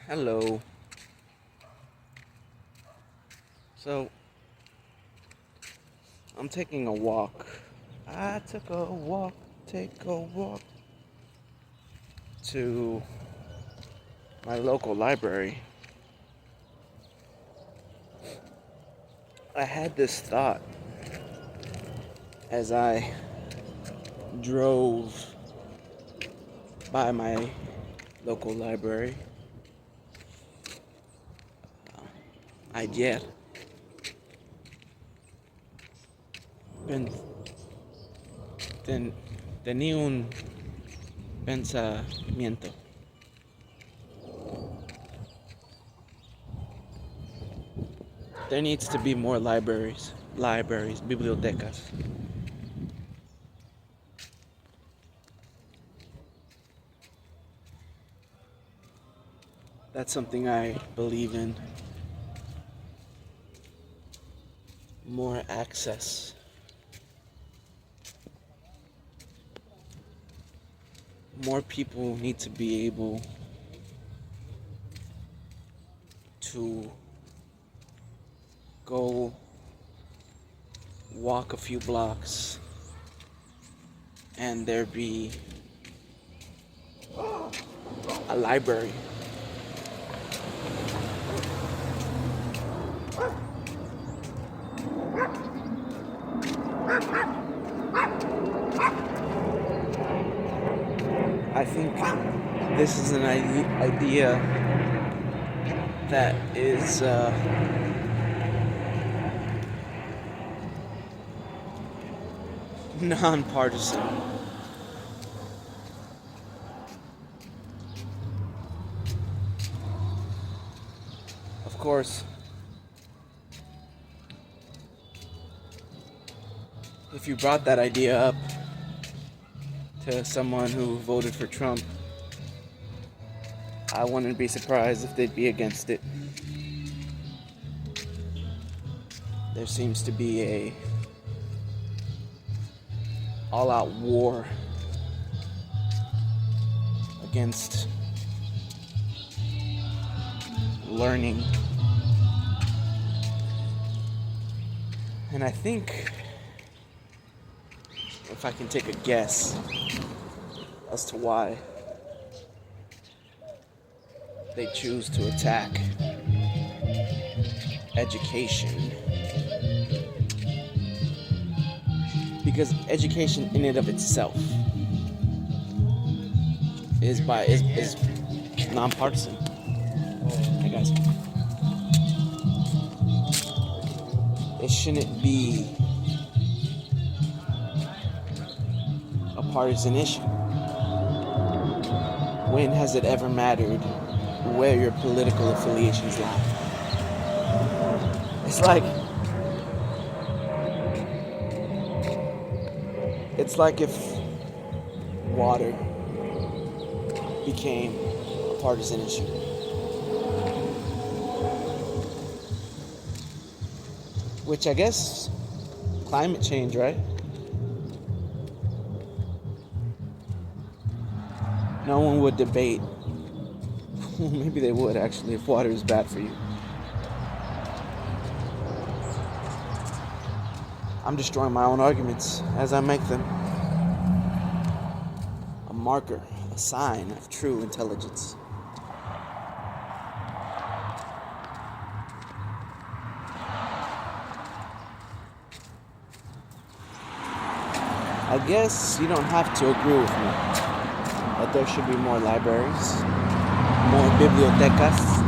Hello. So, I'm taking a walk. I took a walk, take a walk to my local library. I had this thought as I drove by my local library ayer. Pen- Tenía un pensamiento. There needs to be more libraries, bibliotecas. That's something I believe in. More access. More people need to be able to go walk a few blocks and there be a library. I think this is an idea that is nonpartisan. Of course, if you brought that idea up to someone who voted for Trump, I wouldn't be surprised if they'd be against it. There seems to be a all-out war against learning. And I think, if I can take a guess as to why they choose to attack education, because education in and of itself is nonpartisan. Hey guys, it shouldn't be a partisan issue. When has it ever mattered where your political affiliations lie? It's like if water became a partisan issue. Which I guess climate change, right? No one would debate. Maybe they would actually if water is bad for you. I'm destroying my own arguments as I make them. A marker, a sign of true intelligence. I guess you don't have to agree with me that there should be more libraries, more bibliotecas.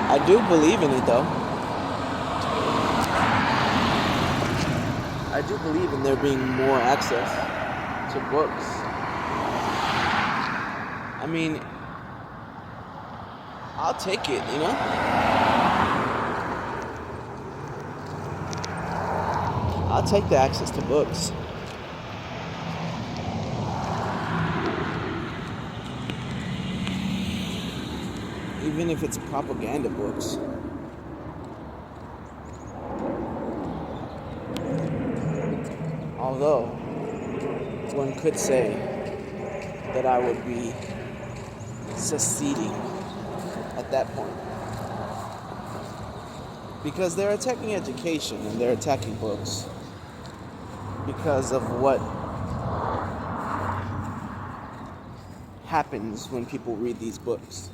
I do believe in it though. I do believe in there being more access to books. I mean, I'll take it, you know? I'll take the access to books. Even if it's propaganda books. Although, one could say that I would be seceding at that point. Because they're attacking education and they're attacking books because of what happens when people read these books.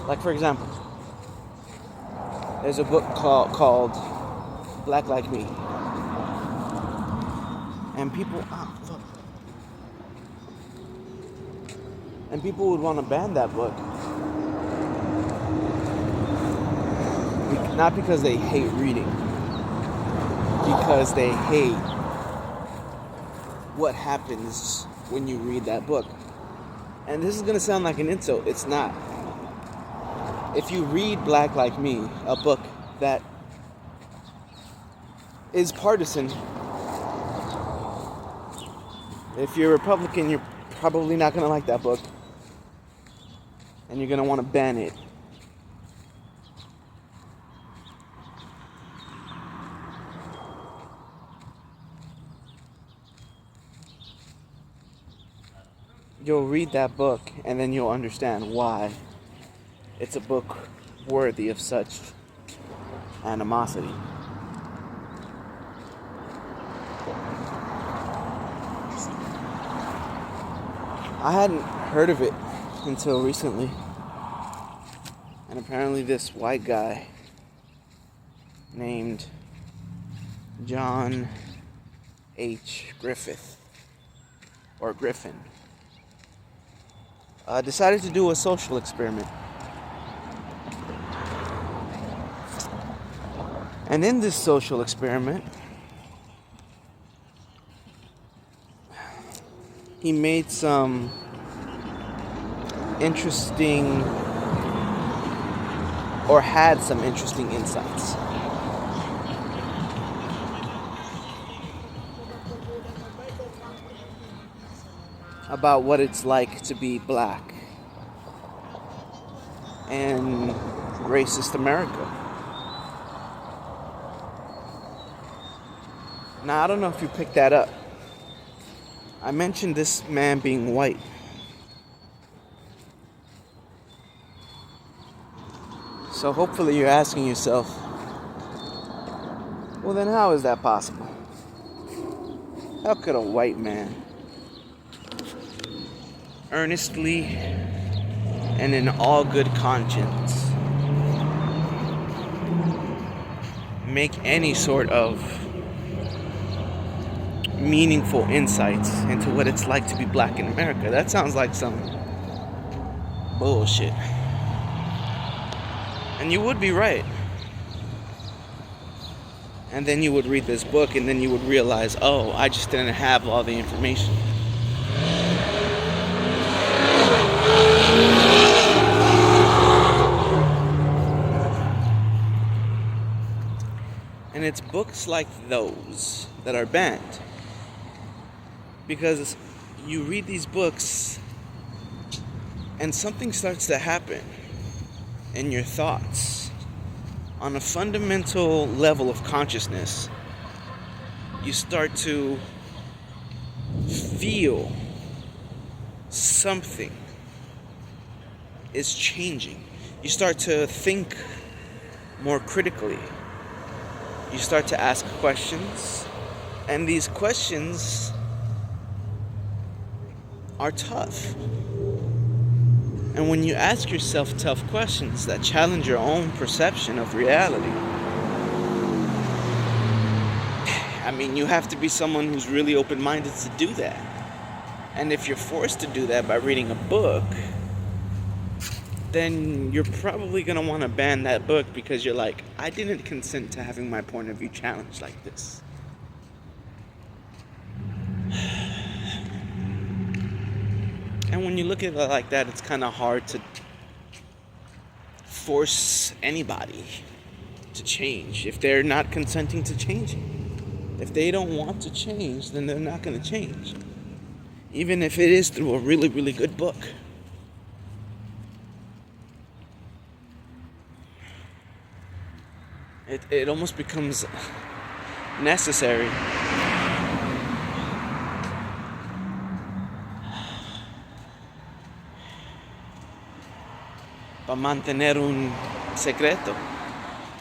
Like, for example, there's a book called Black Like Me. And people would want to ban that book. Not because they hate reading, because they hate what happens when you read that book. And this is going to sound like an insult. It's not. If you read Black Like Me, a book that is partisan, if you're a Republican, you're probably not going to like that book. And you're going to want to ban it. You'll read that book and then you'll understand why it's a book worthy of such animosity. I hadn't heard of it until recently. And apparently this white guy named John H. Griffith, or Griffin, decided to do a social experiment. And in this social experiment, he made some interesting, or had some interesting insights about what it's like to be black in racist America. Now, I don't know if you picked that up. I mentioned this man being white. So hopefully you're asking yourself, well then how is that possible? How could a white man earnestly and in all good conscience make any sort of meaningful insights into what it's like to be black in America? That sounds like some bullshit. And you would be right. And then you would read this book and then you would realize, oh, I just didn't have all the information. And it's books like those that are banned. Because you read these books and something starts to happen in your thoughts on a fundamental level of consciousness. You start to feel something is changing. You start to think more critically. You start to ask questions, and these questions are tough. And when you ask yourself tough questions that challenge your own perception of reality, I mean, you have to be someone who's really open-minded to do that. And if you're forced to do that by reading a book, then you're probably going to want to ban that book because you're like, I didn't consent to having my point of view challenged like this. And when you look at it like that, it's kind of hard to force anybody to change if they're not consenting to changing. If they don't want to change, then they're not going to change. Even if it is through a really, really good book. It almost becomes necessary para mantener un secreto.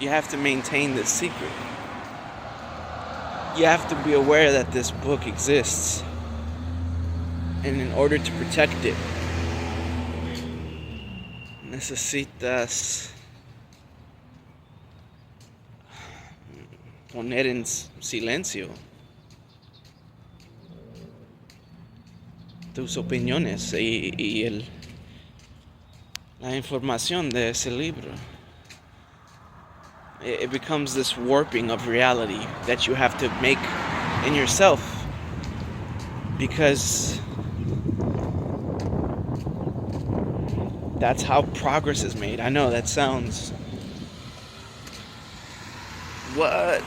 You have to maintain this secret. You have to be aware that this book exists. And in order to protect it, necesitas poner en silencio tus opiniones y la información de ese libro. It becomes this warping of reality that you have to make in yourself, because that's how progress is made. I know that sounds... What?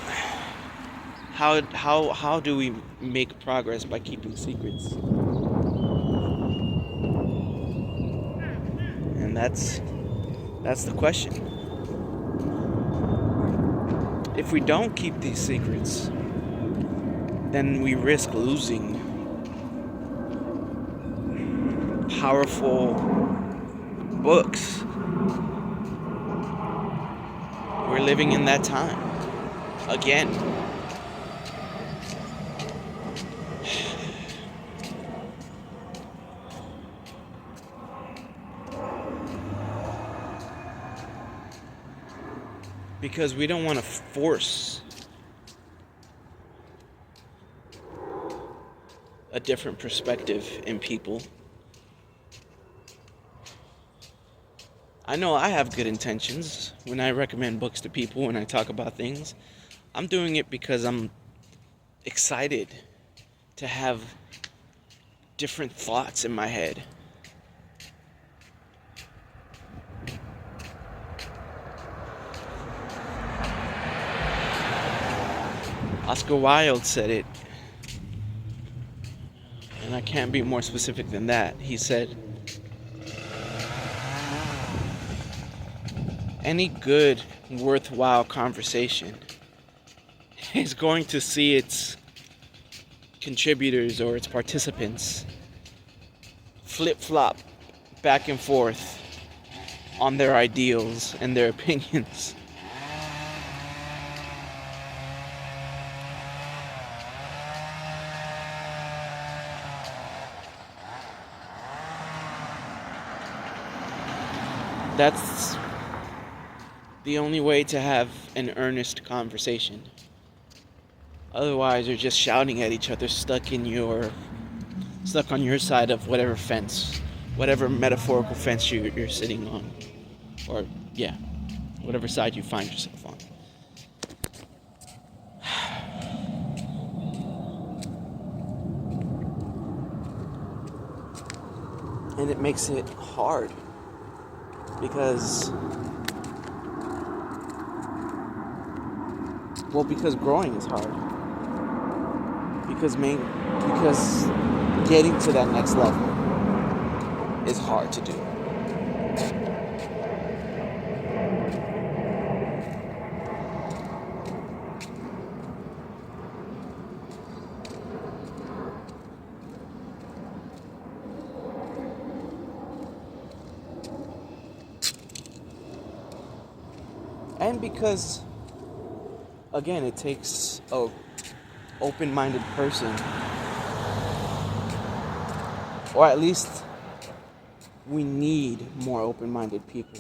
How do we make progress by keeping secrets? And that's the question. If we don't keep these secrets, then we risk losing powerful books. We're living in that time again. Because we don't want to force a different perspective in people. I know I have good intentions when I recommend books to people, when I talk about things. I'm doing it because I'm excited to have different thoughts in my head. Oscar Wilde said it, and I can't be more specific than that. He said, any good, worthwhile conversation is going to see its contributors or its participants flip-flop back and forth on their ideals and their opinions. That's the only way to have an earnest conversation. Otherwise, you're just shouting at each other, stuck on your side of whatever fence, whatever metaphorical fence you're sitting on, or whatever side you find yourself on. And it makes it hard. Because growing is hard. Because getting to that next level is hard to do. And because, again, it takes a open-minded person, or at least we need more open-minded people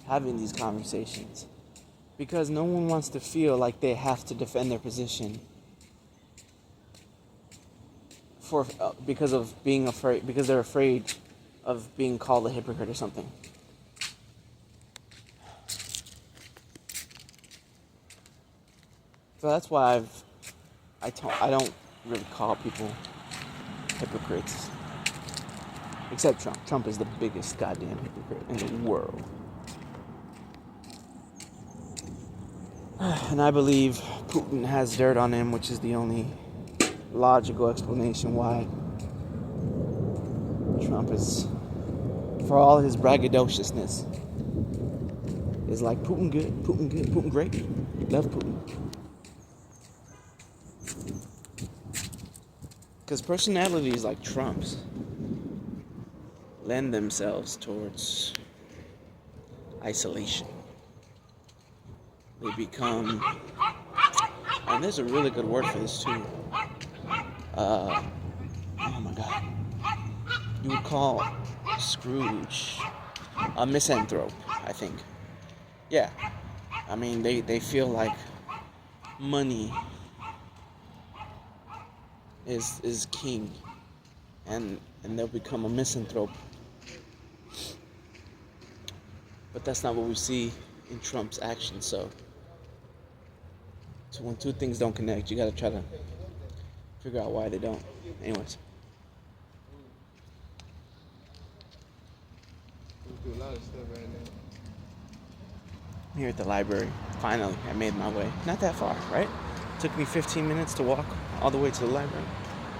having these conversations, because no one wants to feel like they have to defend their position because they're afraid of being called a hypocrite or something. So that's why I don't really call people hypocrites. Except Trump. Trump is the biggest goddamn hypocrite in the world. And I believe Putin has dirt on him, which is the only logical explanation why Trump is, for all his braggadociousness, is like, Putin good, Putin great, love Putin. Because personalities like Trump's lend themselves towards isolation. They become, and there's a really good word for this too. Oh my God. You would call Scrooge a misanthrope, I think. Yeah. I mean, they feel like money is king, and they'll become a misanthrope. But that's not what we see in Trump's actions. So when two things don't connect, you gotta try to figure out why they don't. Anyways. We do a lot of stuff right now. I'm here at the library. Finally, I made my way. Not that far, right? Took me 15 minutes to walk all the way to the library.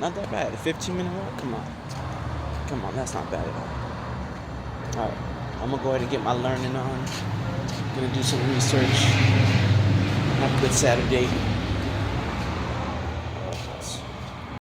Not that bad. A 15-minute walk? Come on, that's not bad at all. Alright, I'm gonna go ahead and get my learning on. Gonna do some research. Have a good Saturday.